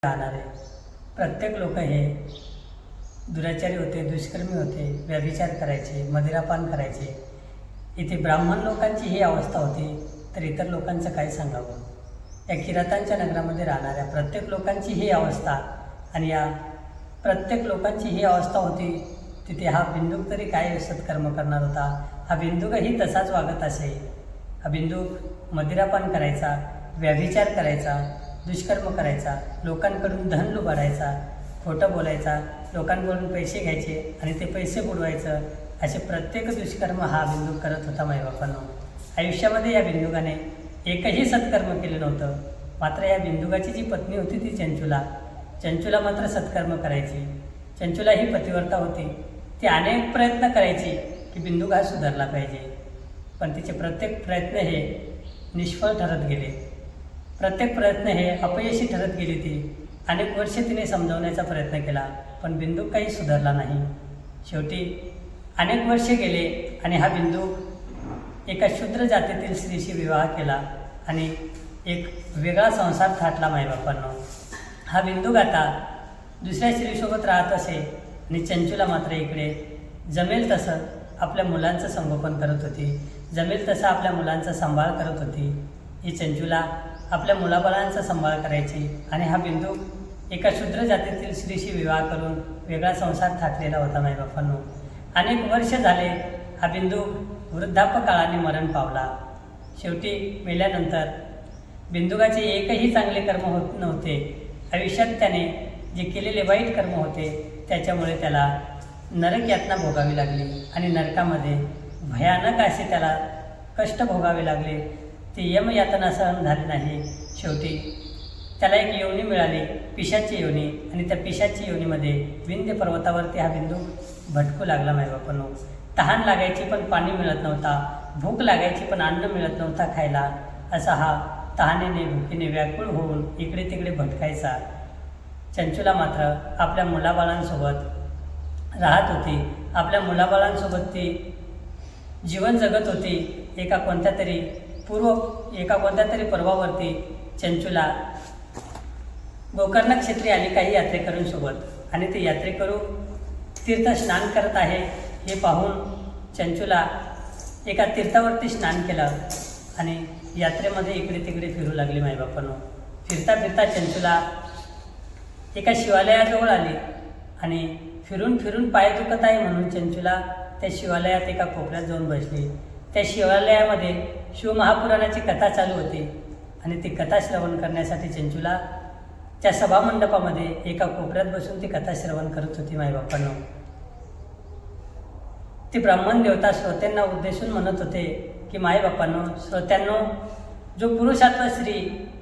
राहणारे प्रत्येक लोक हे दुराचारी होते, दुष्कर्मी होते, व्यभिचार करायचे, मदिरापान करायचे. इथे ब्राह्मण लोकांची ही अवस्था होती, तर इतर लोकांचं काय सांगावं. या किरातांच्या नगरामध्ये राहणाऱ्या प्रत्येक लोकांची ही अवस्था, आणि या प्रत्येक लोकांची ही अवस्था होती. तिथे हा बिंदूक तरी काय सत्कर्म करणार होता. हा बिंदूकही तसाच वागत असे. हा बिंदूक मदिरापान करायचा, व्यभिचार करायचा, दुष्कर्म करायचा, लोकांकडून धन लुबाडायचा, खोटं बोलायचा, लोकांकडून पैसे घ्यायचे आणि ते पैसे बुडवायचं, असे प्रत्येक दुष्कर्म हा बिंदूक करत होता. माईबापांनो, आयुष्यामध्ये या बिंदुकाने एकही सत्कर्म केलं नव्हतं. मात्र या बिंदुकाची जी पत्नी होती ती चंचुला मात्र सत्कर्म करायची. चंचुला ही पतिव्रता होती. ती अनेक प्रयत्न करायची की बिंदुक हा सुधारला पाहिजे, पण तिचे प्रत्येक प्रयत्न हे निष्फळ ठरत गेले. प्रत्येक प्रयत्न हे अपयशी ठरत गेली. ती अनेक वर्षे तिने समजावण्याचा प्रयत्न केला, पण बिंदूक काही सुधारला नाही. शेवटी अनेक वर्षे गेले आणि हा बिंदूक एका शूद्र जातीतील स्त्रीशी विवाह केला आणि एक वेगळा संसार थाटला. माईबापांनो, हा बिंदूक आता दुसऱ्या स्त्रीसोबत राहत असे आणि चंचुला मात्र इकडे जमेल तसं आपल्या मुलांचं संगोपन करत होती, जमेल तसं आपल्या मुलांचा सांभाळ करत होती. ही चंचुला आपल्या मुलाबाळांचा सांभाळ करायची आणि हा बिंदूक एका शूद्र जातीतील स्त्रीशी विवाह करून वेगळा संसार थाटलेला होता. माईबापांनो, अनेक वर्ष झाले हा बिंदूक वृद्धापकाळाने मरण पावला. शेवटी मेल्यानंतर बिंदुकाचे एकही चांगले कर्म होत नव्हते. आयुष्यात त्याने जे केलेले वाईट कर्म होते त्याच्यामुळे त्याला नरक यातना भोगावी लागली आणि नरकामध्ये भयानक असे त्याला कष्ट भोगावे लागले. ती यमयातना सहन झाली नाही. शेवटी त्याला एक योनी मिळाली, पिशाची योनी, आणि त्या पिशाची योनीमध्ये विंध्य पर्वतावरती हा बिंदूक भटकू लागला. माईबापांनो, तहान लागायची पण पाणी मिळत नव्हता, भूक लागायची पण अन्न मिळत नव्हता खायला. असा हा तहानेने भुकीने व्याकुळ होऊन इकडे तिकडे भटकायचा. चंचुला मात्र आपल्या मुलाबाळांसोबत राहत होती. आपल्या मुलाबाळांसोबत ती जीवन जगत होती. एका कोणत्या तरी पर्वावरती चंचुला गोकर्ण क्षेत्री आली काही यात्रेकरूंसोबत, आणि ते यात्रेकरू तीर्थस्नान करत आहे हे पाहून चंचुला एका तीर्थावरती स्नान केलं आणि यात्रेमध्ये इकडे तिकडे फिरू लागली. माईबापांनो, फिरता फिरता चंचुला एका शिवालयाजवळ आली आणि फिरून फिरून पाय दुखत आहे म्हणून चंचुला त्या शिवालयात एका कोपऱ्यात जाऊन बसली. त्या शिवालयामध्ये शिवमहापुराणाची कथा चालू होती आणि ती कथा श्रवण करण्यासाठी चंचुला त्या सभामंडपामध्ये एका कोपऱ्यात बसून ती कथा श्रवण करत होती. माईबापांनो, ती ब्राह्मण देवता श्रोत्यांना उद्देशून म्हणत होते की माईबापांनो, श्रोत्यांनो, जो पुरुषात्व स्त्री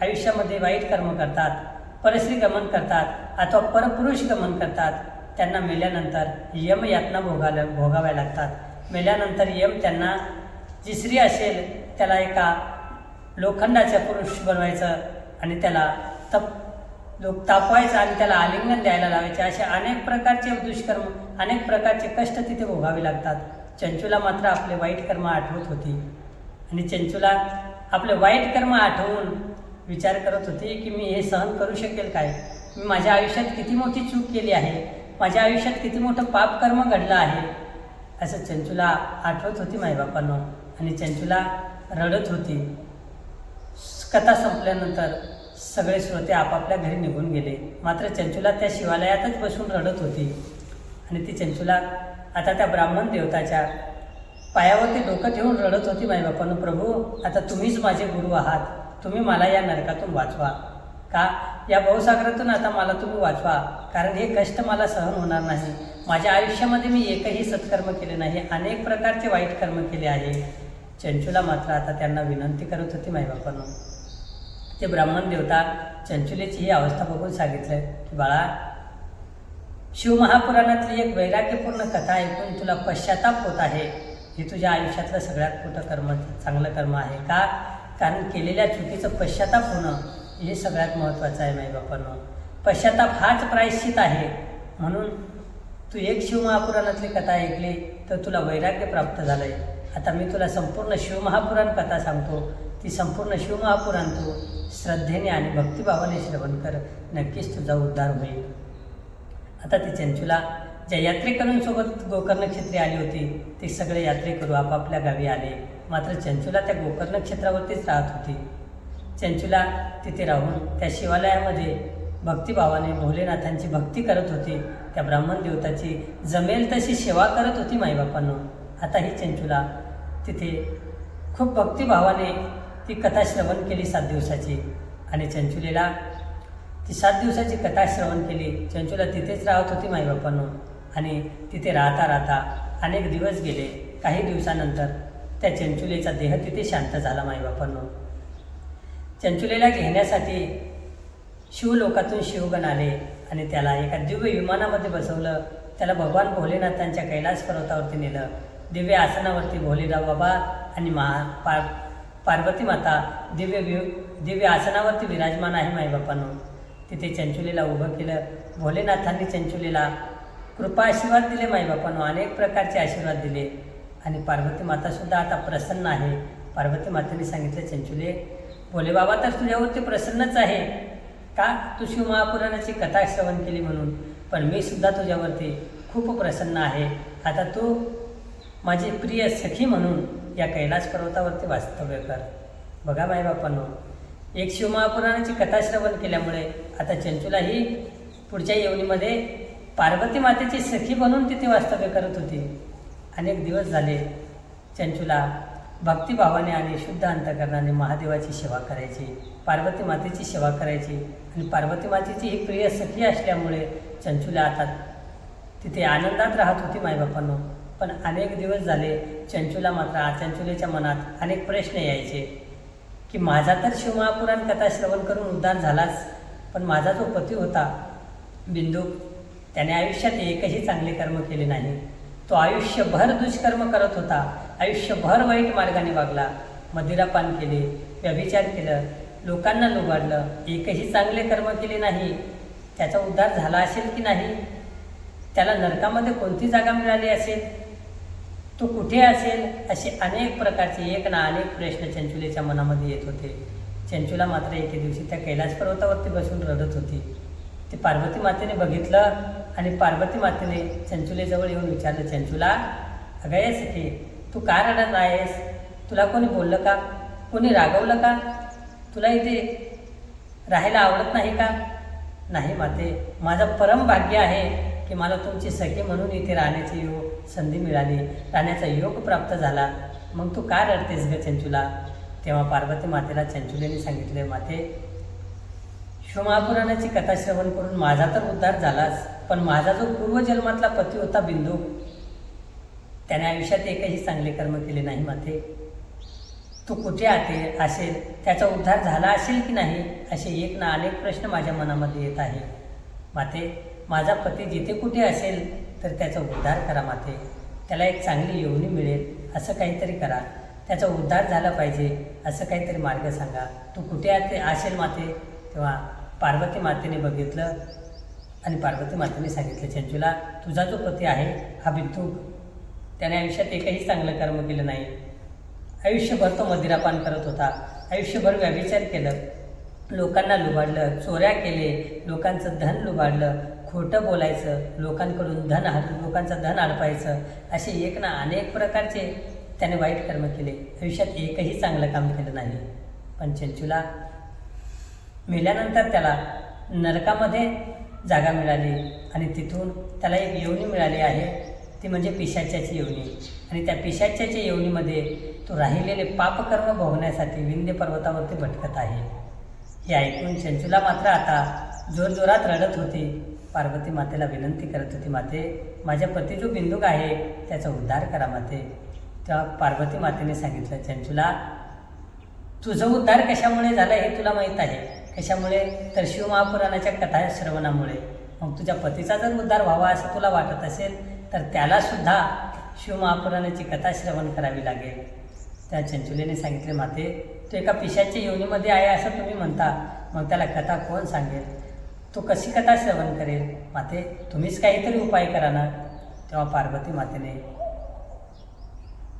आयुष्यामध्ये वाईट कर्म करतात, परस्त्री गमन करतात अथवा परपुरुष गमन करतात, त्यांना मेल्यानंतर यमयातना भोगाव्या लागतात. मेल्यानंतर यम त्यांना, जी स्त्री असेल त्याला एका लोखंडाचा पुरुष बनवायचं आणि त्याला तापवायचं आणि त्याला आलिंगन द्यायला लावायचे. असे अनेक प्रकारचे दुष्कर्म, अनेक प्रकारचे कष्ट तिथे भोगावे लागतात. चंचुला मात्र आपले वाईट कर्म आठवत होती आणि चंचुला आपले वाईट कर्म आठवून विचार करत होती की मी हे सहन करू शकेल काय. मी माझ्या आयुष्यात किती मोठी चूक केली आहे, माझ्या आयुष्यात किती मोठं पापकर्म घडलं आहे, असं चंचुला आठवत होती. माईबापांनो, आणि चंचुला रडत होती. कथा संपल्यानंतर सगळे श्रोते आपापल्या घरी निघून गेले. मात्र चंचुला त्या शिवालयातच बसून रडत होती आणि ती चंचुला आता त्या ब्राह्मण देवताच्या पायावरती डोकं ठेवून रडत होती. माईबापांनो, प्रभू, आता तुम्हीच माझे गुरु आहात, तुम्ही मला या नरकातून वाचवा. का या भवसागरातून आता मला तुम्ही वाचवा, कारण हे कष्ट मला सहन होणार नाही. माझ्या आयुष्यामध्ये मी एकही सत्कर्म केले नाही, अनेक प्रकारचे वाईट कर्म केले आहे. चंचुला मात्र आता त्यांना विनंती करत होती. माईबापांनो, ते ब्राह्मण देवता चंचुलेची ही अवस्था बघून सांगितलं की बाळा, शिवमहापुराणातली एक वैराग्यपूर्ण कथा ऐकून तुला पश्चाताप होत आहे. हे तुझ्या आयुष्यातलं सगळ्यात मोठं चांगलं कर्म आहे. का? कारण केलेल्या चुकीचं पश्चाताप होणं हे सगळ्यात महत्त्वाचं आहे. माईबापांनो, पश्चाताप हाच प्रायश्चित आहे. म्हणून तू एक शिवमहापुराणातली कथा ऐकली तर तुला वैराग्य प्राप्त झालं आहे. आता मी तुला संपूर्ण शिवमहापुराण कथा सांगतो, ती संपूर्ण शिवमहापुराण तू श्रद्धेने आणि भक्तिभावाने श्रवण कर, नक्कीच तुझा उद्धार होईल. आता ती चंचुला ज्या यात्रेकरूंसोबत गोकर्ण क्षेत्री आली होती ते सगळे यात्रेकरू आपापल्या गावी आले. मात्र चंचुला त्या गोकर्ण क्षेत्रावरतीच राहत होती. चंचुला तिथे राहून त्या शिवालयामध्ये भक्तिभावाने भोलेनाथांची भक्ती करत होती. त्या ब्राह्मण देवताची जमेल तशी सेवा करत होती माईबापांनो. आता ही चंचुला तिथे खूप भक्तिभावाने ती कथा श्रवण केली 7 दिवसाची. आणि चंचुलेला ती 7 दिवसाची कथा श्रवण केली. चंचुला तिथेच राहत होती माईबापांनो. आणि तिथे राहता राहता अनेक दिवस गेले. काही दिवसानंतर त्या चंचुलेचा देह तिथे शांत झाला माईबापांनो. चंचुलेला घेण्यासाठी शिवलोकातून शिवगण आले आणि त्याला एका दिव्य विमानामध्ये बसवलं. त्याला भगवान भोलेनाथांच्या कैलास पर्वतावरती नेलं. दिव्य आसनावरती भोलेराव बाबा आणि पार्वती माता दिव्य आसनावरती विराजमान आहे माईबापांनो. तिथे चंचुलेला उभं केलं. भोलेनाथांनी चंचुलेला कृपा आशीर्वाद दिले माईबापांनो, अनेक प्रकारचे आशीर्वाद दिले. आणि पार्वती मातासुद्धा आता प्रसन्न आहे. पार्वती मातेने सांगितलं, चंचुले भोलेबाबा तर तुझ्यावरती प्रसन्नच आहे का, तू शिवमहापुराणाची कथा श्रवण केली म्हणून, पण मी सुद्धा तुझ्यावरती खूप प्रसन्न आहे. आता तू माझी प्रिय सखी म्हणून या कैलास पर्वतावरती वास्तव्य कर. बघा माईबापांनो, एक शिवमहापुराणाची कथा श्रवण केल्यामुळे आता चंचुला ही पुढच्या येवनीमध्ये पार्वती मातेची सखी बनून तिथे वास्तव्य करत होती. अनेक दिवस झाले चंचुला भक्तिभावाने आणि शुद्ध अंतकरणाने महादेवाची सेवा करायची, पार्वती मातेची सेवा करायची. आणि पार्वती मातेची ही प्रिय सखी असल्यामुळे चंचुला आता तिथे आनंदात राहत होती माईबापांनो. पण अनेक दिवस झाले चंचुला मात्र चंचुलेच्या मनात अनेक प्रश्न यायचे की माझा तर शिवमहापुराण कथा श्रवण करून उद्धार झालाच, पण माझा जो पती होता बिंदू, त्याने आयुष्यात एकही चांगले कर्म केले नाही. तो आयुष्यभर दुष्कर्म करत होता, आयुष्यभर वाईट मार्गाने वागला, मदिरापान केले, व्यभिचार केलं, लोकांना लुबाडलं, एकही चांगले कर्म केले नाही. त्याचा उद्धार झाला असेल की नाही, त्याला नरकामध्ये कोणती जागा मिळाली असेल, तो कुठे असेल, असे अनेक प्रकारचे एक ना अनेक प्रश्न चंचुलेच्या मनामध्ये येत होते. चंचुला मात्र एके दिवशी त्या कैलास पर्वतावरती बसून रडत होती. ते पार्वती मातेने बघितलं आणि पार्वती मातेने चंचुलेजवळ येऊन विचारलं, चंचुला अगं ये सखी, तू का रडत आहेस? तुला कोणी बोललं का? कोणी रागवलं का? तुला इथे राहायला आवडत नाही का? नाही माते, माझं परम भाग्य आहे की मला तुमची सखी म्हणून इथे राहण्याची संधी मिळाली, राहण्याचा योग प्राप्त झाला. मग तू का रडतेस ग चंचुला? तेव्हा पार्वती मातेला चंचुलेने सांगितले, माते शिवमहापुराणाची कथा श्रवण करून माझा तर उद्धार झालाच, पण माझा जो पूर्वजन्मातला पती होता बिंदू, त्याने आयुष्यात एकही चांगले कर्म केले नाही. माते तू कुठे असेल, त्याचा उद्धार झाला असेल की नाही, असे एक ना अनेक प्रश्न माझ्या मनामध्ये येत आहे. माते माझा पती जिथे कुठे असेल तर त्याचा उद्धार करा माते, त्याला एक चांगली योनी मिळेल असं काहीतरी करा, त्याचा उद्धार झाला पाहिजे असं काहीतरी मार्ग सांगा. तू कुठे असेल माते? तेव्हा पार्वती मातेने बघितलं आणि पार्वती मातेने सांगितलं, चंचुला तुझा जो पती आहे हा बिंदू, त्याने आयुष्यात एकही चांगलं कर्म केलं नाही. आयुष्यभर तो मदिरापान करत होता, आयुष्यभर व्यभिचार केलं, लोकांना लुबाडलं, चोऱ्या केले, लोकांचं धन लुबाडलं, खोटं बोलायचं, लोकांचं धन हडपायचं, असे एक ना अनेक प्रकारचे त्याने वाईट कर्म केले. आयुष्यात एकही चांगलं काम केलं नाही. पण चंचुला मेल्यानंतर त्याला नरकामध्ये जागा मिळाली आणि तिथून त्याला एक योनी मिळाली आहे, ती म्हणजे पिशाच्याची योनी. आणि त्या पिशाच्याच्या योनीमध्ये तो राहिलेले पापकर्म भोगण्यासाठी विंध्य पर्वतावरती भटकत आहे. हे ऐकून चंचुला मात्र आता जोरजोरात रडत होती. पार्वती मातेला विनंती करत होती, माते माझ्या पती जो बिंदुक आहे त्याचा उद्धार करा माते. तेव्हा पार्वती मातेने सांगितलं, चंचुला तुझं उद्धार कशामुळे झालं हे तुला माहीत आहे. कशामुळे? तर शिवमहापुराणाच्या कथा श्रवणामुळे. मग तुझ्या पतीचा जर उद्धार व्हावा असं तुला वाटत असेल तर त्यालासुद्धा शिवमहापुराणाची कथा श्रवण करावी लागेल. त्या चंचुलेने सांगितले, माते तो एका पिशाच्या योनीमध्ये आहे असं तुम्ही म्हणता, मग त्याला कथा कोण सांगेल? तो कशी कथा श्रवण करेल? माते तुम्हीच काहीतरी उपाय करा ना. तेव्हा पार्वती मातेने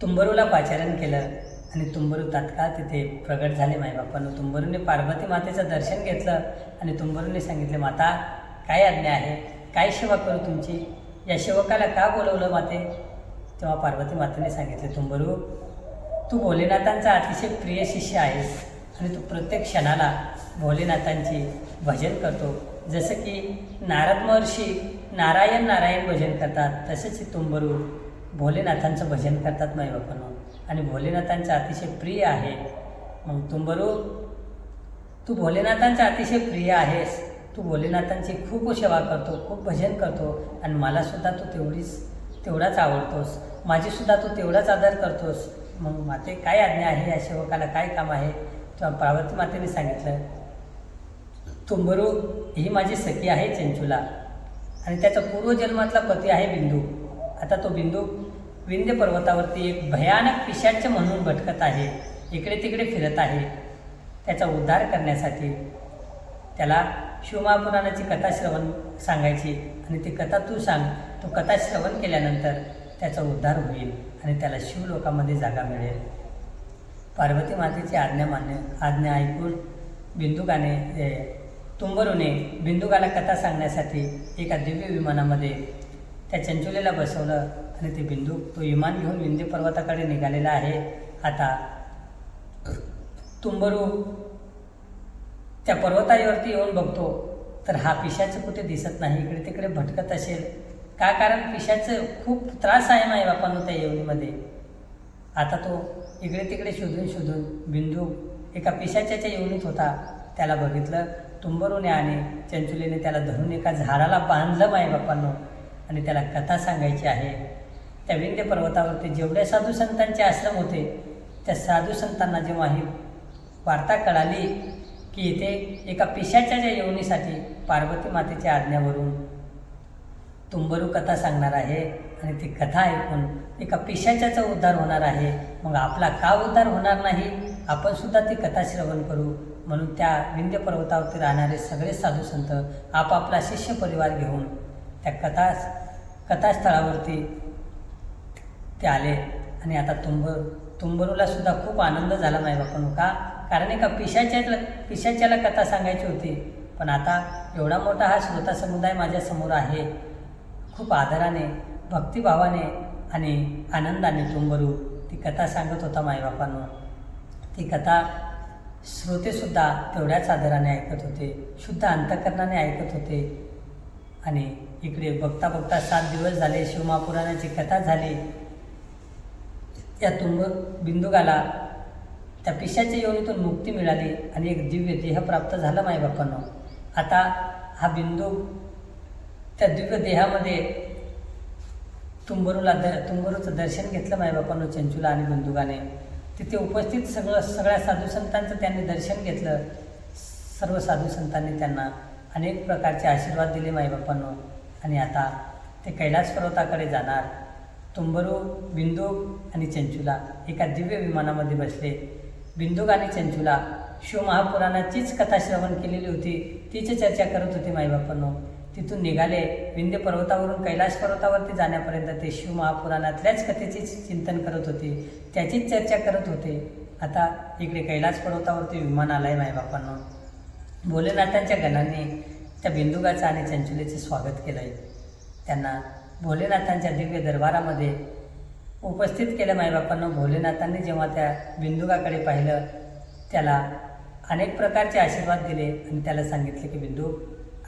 तुंबरूला पाचारण केलं आणि तुंबरू तात्काळ तिथे प्रगट झाले माईबापांनो. तुंबरूने पार्वती मातेचं दर्शन घेतलं आणि तुंबरूने सांगितले, माता काय आज्ञा आहे, काय सेवा करू तुमची, या सेवकाला का बोलवलं माते. तेव्हा पार्वती मातेने सांगितले, तुंबरू तू भोलेनाथांचा अतिशय प्रिय शिष्य आहेस आणि तू प्रत्येक क्षणाला भोलेनाथांची भजन करतो. जसं की नारद महर्षी नारायण नारायण भजन करतात, तसेच तुंबरू भोलेनाथांचं भजन करतात माईबापांनो आणि भोलेनाथांचा अतिशय प्रिय आहे. मग तुंबरू तू भोलेनाथांचा अतिशय प्रिय आहेस, तू भोलेनाथांची खूप सेवा करतो, खूप भजन करतो आणि मलासुद्धा तू तेवढाच आवडतोस, माझीसुद्धा तू तेवढाच आदर करतोस. मग माते काय आज्ञा आहे, या सेवकाला काय काम आहे. तेव्हा पार्वती मातेने सांगितलं, तुंबरू ही माझी सखी आहे चंचुला आणि त्याचा पूर्वजन्मातला पती आहे बिंदू. आता तो बिंदू विंध्य पर्वतावरती एक भयानक पिशाच म्हणून भटकत आहे, इकडे तिकडे फिरत आहे. त्याचा उद्धार करण्यासाठी त्याला शिवमहापुराणाची कथा श्रवण सांगायची आणि ती कथा तू सांग. तो कथा श्रवण केल्यानंतर त्याचा उद्धार होईल आणि त्याला शिवलोकामध्ये जागा मिळेल. पार्वती मातेची आज्ञा ऐकून तुंबरूने बिंदुकाला कथा सांगण्यासाठी एका दिव्य विमानामध्ये त्या चंचुलेला बसवलं आणि ते तो विमान घेऊन विंध्य पर्वताकडे निघालेला आहे. आता तुंबरू त्या पर्वतावरती येऊन बघतो तर हा पिशाच कुठे दिसत नाही, इकडे तिकडे भटकत असेल का, कारण पिशाचं खूप त्रास आहे माईबापांनो त्या येवणीमध्ये. आता तो इकडे तिकडे शोधून बिंदू एका पिशाच्याच्या येवणीत होता, त्याला बघितलं. तुंबरूने आणि चंचुलीने त्याला धरून एका झाडाला बांधलं माईबापांनो आणि त्याला कथा सांगायची आहे. त्या विंध्य पर्वतावरती जेवढे साधू संतांचे आश्रम होते, त्या साधू संतांना जेव्हा ही वार्ता कळाली की इथे एका पिशाच्या येवणीसाठी पार्वती मातेच्या आज्ञावरून तुंबरू कथा सांगणार आहे आणि ती कथा ऐकून एका पिशाच्याचा उद्धार होणार आहे, मग आपला का उद्धार होणार नाही, आपण सुद्धा ती कथा श्रवण करू. म्हणून त्या विंध्य पर्वतावरती राहणारे सगळे साधू संत आपापला शिष्य परिवार घेऊन त्या कथास्थळावरती ते आले आणि आता तुंबरूला सुद्धा खूप आनंद झाला माईबापांनो. का, कारण एका पिशाच्याला कथा सांगायची होती, पण आता एवढा मोठा हा श्रोता समुदाय माझ्यासमोर आहे. खूप आदराने, भक्तिभावाने आणि आनंदाने तुंबरू ती कथा सांगत होता माईबापांनो. ती कथा श्रोतेसुद्धा तेवढ्याच आदराने ऐकत होते, शुद्ध अंतःकरणाने ऐकत होते. आणि इकडे बघता 7 दिवस झाले, शिवमहापुराणाची कथा झाली. त्या बिंदुकाला त्या पिशाच्या योनीतून मुक्ती मिळाली आणि एक दिव्य देह प्राप्त झाला माईबापांनो. आता हा बिंदू त्या दिव्य देहामध्ये तुंबरूचं दर्शन घेतलं माईबापांनो चंचुला आणि बिंदुकाने. तिथे उपस्थित सगळ्या साधू संतांचं त्यांनी दर्शन घेतलं. सर्व साधू संतांनी त्यांना अनेक प्रकारचे आशीर्वाद दिले माईबापांनो. आणि आता ते कैलास पर्वताकडे जाणार. तुंबरू, बिंदुक आणि चंचुला एका दिव्य विमानामध्ये बसले. बिंदुक आणि चंचुला शिवमहापुराणाचीच कथा श्रवण केलेली होती, तीच चर्चा करत होते माईबापांनो. तिथून निघाले. विंध्य पर्वतावरून कैलास पर्वतावरती जाण्यापर्यंत ते शिवमहापुराणातल्याच कथेचे चिंतन करत होते, त्याचीच चर्चा करत होते. आता इकडे कैलास पर्वतावरती विमान आलं आहे माईबापांनो. भोलेनाथांच्या गणांनी त्या बिंदुकाचं आणि चंचुलेचे स्वागत केलं आहे. त्यांना भोलेनाथांच्या दिव्य दरबारामध्ये उपस्थित केलं माईबापांनो. भोलेनाथांनी जेव्हा त्या बिंदुकाकडे पाहिलं, त्याला अनेक प्रकारचे आशीर्वाद दिले आणि त्याला सांगितले की बिंदू,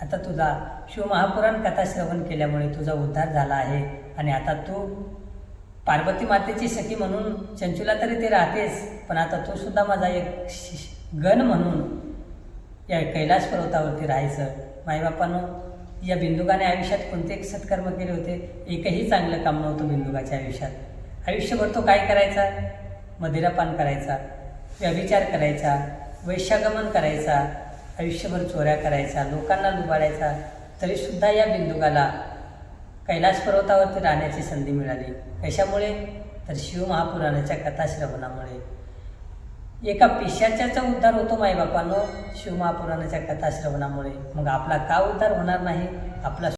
आता तुझा शिवमहापुराण कथा श्रवण केल्यामुळे तुझा उद्धार झाला आहे आणि आता तू पार्वती मातेची सखी म्हणून चंचुला तरी ते राहतेस, पण आता तू सुद्धा माझा एक गण म्हणून या कैलास पर्वतावरती राहायचं. माईबापांनो, या बिंदुकाने आयुष्यात कोणते सत्कर्म केले होते? एकही चांगलं काम नव्हतं बिंदुकाच्या आयुष्यात. आयुष्यभर तो काय करायचा? मदिरापान करायचा, व्यभिचार करायचा, वैश्यागमन करायचा, आयुष्यभर चोऱ्या करायचा, लोकांना लुबाडायचा. तरीसुद्धा या बिंदुकाला कैलास पर्वतावरती राहण्याची संधी मिळाली. कशामुळे? तर शिवमहापुराणाच्या कथा श्रवणामुळे. एका पिशाच्याचा उद्धार होतो माईबापांनो शिवमहापुराणाच्या कथा श्रवणामुळे. मग आपला का उद्धार होणार नाही? आपला